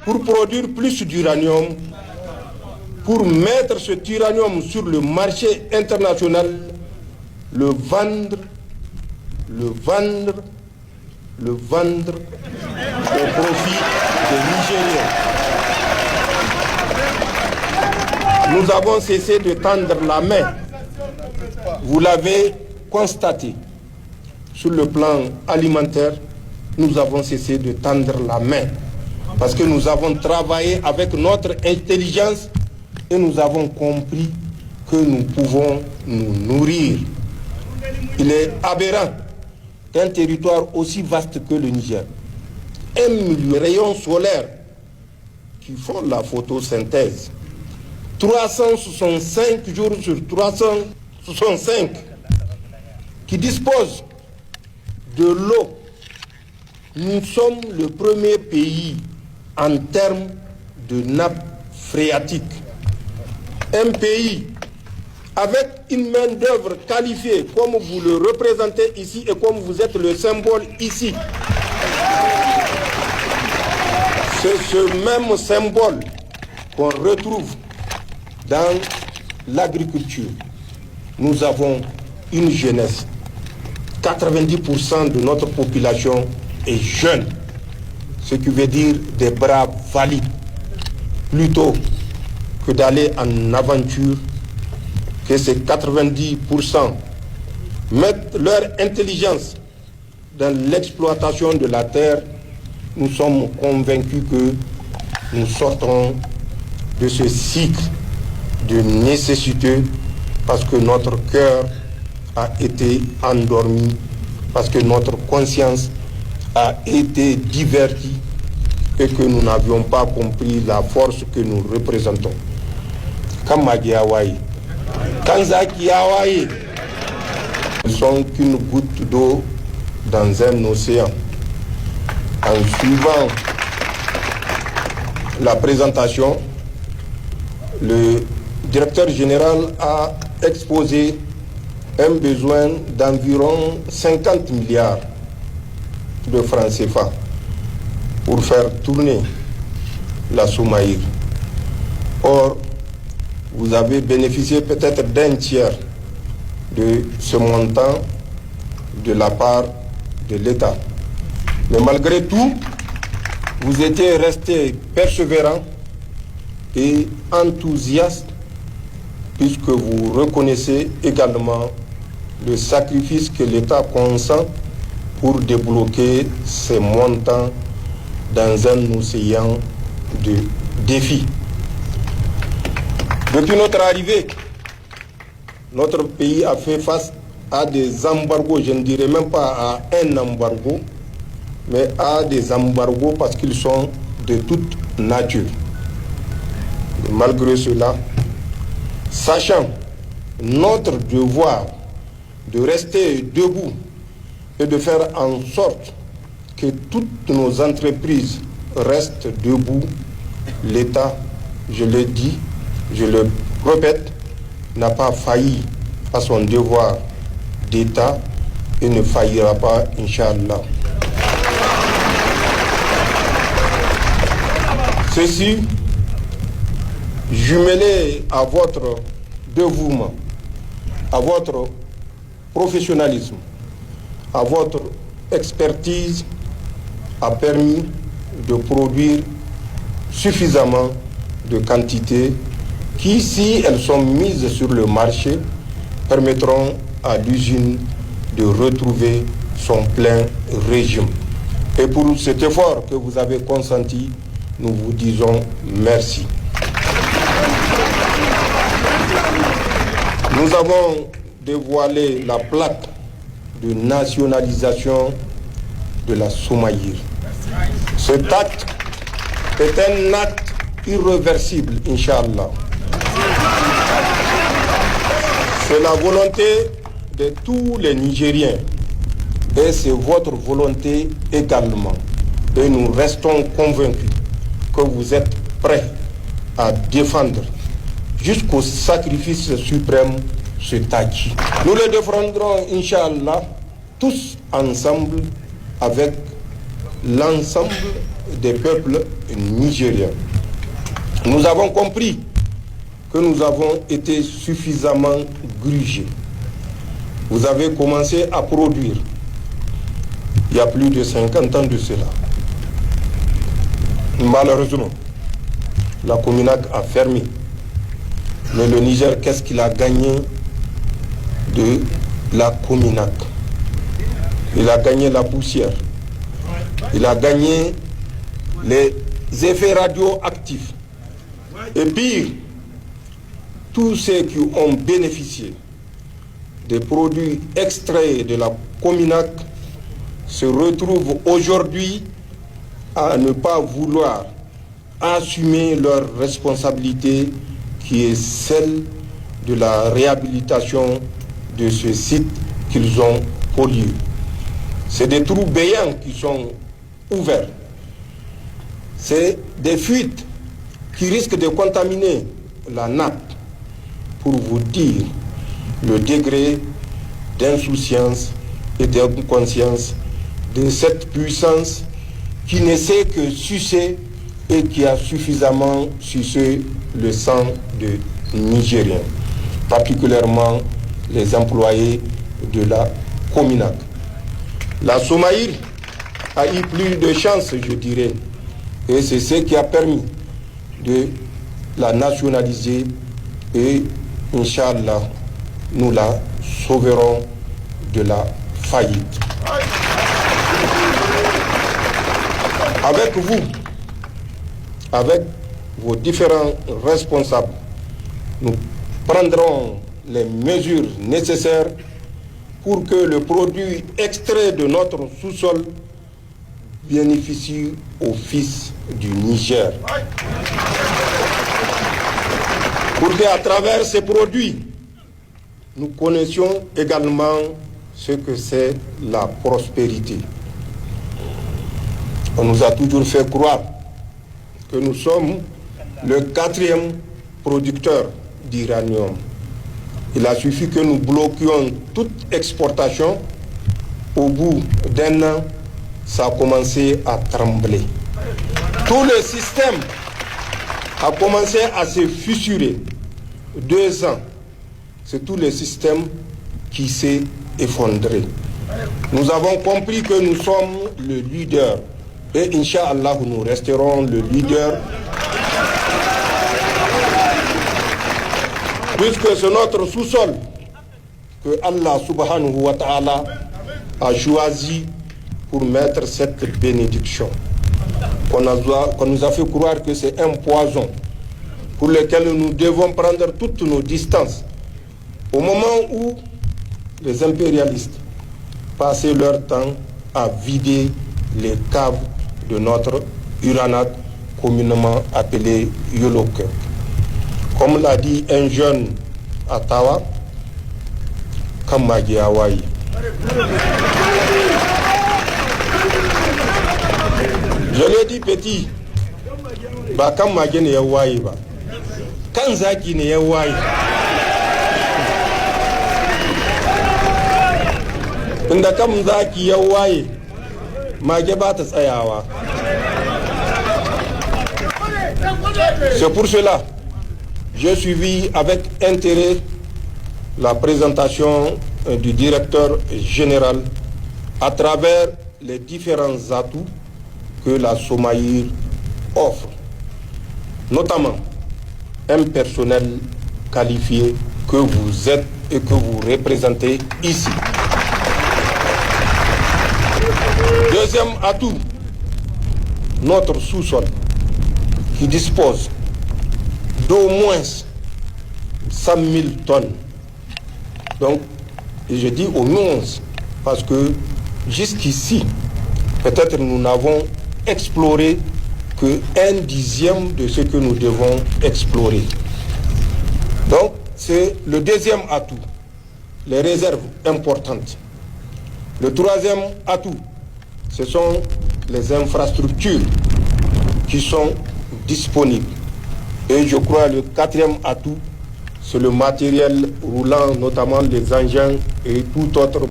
pour produire plus d'uranium, pour mettre cet uranium sur le marché international, le vendre au profit des Nigériens. Nous avons cessé de tendre la main. Vous l'avez constaté. Sur le plan alimentaire, nous avons cessé de tendre la main. Parce que nous avons travaillé avec notre intelligence et nous avons compris que nous pouvons nous nourrir. Il est aberrant qu'un territoire aussi vaste que le Niger, 1 million de rayons solaires qui font la photosynthèse, 365 jours sur 365, qui disposent de l'eau. Nous sommes le premier pays en termes de nappe phréatique. Un pays avec une main-d'œuvre qualifiée, comme vous le représentez ici et comme vous êtes le symbole ici. C'est ce même symbole qu'on retrouve dans l'agriculture. Nous avons une jeunesse. 90% de notre population est jeune, ce qui veut dire des bras valides. Plutôt que d'aller en aventure, que ces 90% mettent leur intelligence dans l'exploitation de la terre, nous sommes convaincus que nous sortons de ce cycle de nécessité parce que notre cœur a été endormi, parce que notre conscience a été divertie et que nous n'avions pas compris la force que nous représentons. Kamagiawaï, Kanzakiawaï, ne sont qu'une goutte d'eau dans un océan. En suivant la présentation, le directeur général a exposé un besoin d'environ 50 milliards de francs CFA pour faire tourner la Soumaïr. Or, vous avez bénéficié peut-être d'un tiers de ce montant de la part de l'État. Mais malgré tout, vous étiez resté persévérant et enthousiaste puisque vous reconnaissez également le sacrifice que l'État consent pour débloquer ces montants dans un océan de défis. Depuis notre arrivée, notre pays a fait face à des embargos, je ne dirais même pas à un embargo, mais à des embargos parce qu'ils sont de toute nature. Et malgré cela, sachant notre devoir de rester debout et de faire en sorte que toutes nos entreprises restent debout, l'État, je le dis, je le répète, n'a pas failli à son devoir d'État et ne faillira pas, Inch'Allah. Ceci, jumelé à votre dévouement, à votre professionnalisme, à votre expertise, a permis de produire suffisamment de quantités qui, si elles sont mises sur le marché, permettront à l'usine de retrouver son plein régime. Et pour cet effort que vous avez consenti, nous vous disons merci. Nous avons dévoilé la plaque de nationalisation de la Soumaïr. Cet acte est un acte irréversible, Inch'Allah. C'est la volonté de tous les Nigériens et c'est votre volonté également. Et nous restons convaincus que vous êtes prêts à défendre jusqu'au sacrifice suprême cet acquis. Nous le défendrons, Inch'Allah, tous ensemble avec l'ensemble des peuples nigériens. Nous avons compris que nous avons été suffisamment grugés. Vous avez commencé à produire il y a plus de 50 ans de cela. Malheureusement, la Cominac a fermé. Mais le Niger, qu'est-ce qu'il a gagné de la Cominac? Il a gagné la poussière. Il a gagné les effets radioactifs. Et pire, tous ceux qui ont bénéficié des produits extraits de la Cominac se retrouvent aujourd'hui à ne pas vouloir assumer leur responsabilité qui est celle de la réhabilitation de ce site qu'ils ont pollué. C'est des trous béants qui sont ouverts. C'est des fuites qui risquent de contaminer la nappe. Pour vous dire le degré d'insouciance et d'inconscience de cette puissance qui ne sait que sucer et qui a suffisamment sucé le sang de Nigériens, particulièrement les employés de la Cominac. La Somaïr a eu plus de chance, je dirais, et c'est ce qui a permis de la nationaliser et, Inch'Allah, nous la sauverons de la faillite. Avec vous, avec vos différents responsables, nous prendrons les mesures nécessaires pour que le produit extrait de notre sous-sol bénéficie aux fils du Niger. Pour qu'à travers ces produits, nous connaissions également ce que c'est la prospérité. On nous a toujours fait croire que nous sommes le 4e producteur d'uranium. Il a suffi que nous bloquions toute exportation. Au bout d'un an, ça a commencé à trembler. Tout le système a commencé à se fissurer. 2 ans, c'est tout le système qui s'est effondré. Nous avons compris que nous sommes le leader. Et Inch'Allah, nous resterons le leader. Puisque c'est notre sous-sol que Allah subhanahu wa ta'ala a choisi pour mettre cette bénédiction. Qu'on nous a fait croire que c'est un poison pour lequel nous devons prendre toutes nos distances. Au moment où les impérialistes passaient leur temps à vider les caves de notre uranat communément appelé Yoloke. Comme l'a dit un jeune à Tawa, Kamagi Hawaii. Je l'ai dit petit, ba Kamagi ne Hawaii ba, Kanzaki ne Hawaii. Inda Kamzaki Hawaii, mage ba ta tsayawa. C'est pour cela j'ai suivi avec intérêt la présentation du directeur général à travers les différents atouts que la Somaïr offre, notamment un personnel qualifié que vous êtes et que vous représentez ici. Deuxième atout, notre sous-sol qui dispose d'au moins 100 000 tonnes. Donc, et je dis au moins, parce que jusqu'ici, peut-être nous n'avons exploré que 1/10 de ce que nous devons explorer. Donc, c'est le deuxième atout, les réserves importantes. Le troisième atout, ce sont les infrastructures qui sont disponibles. Et je crois le 4e atout, c'est le matériel roulant, notamment les engins et tout autre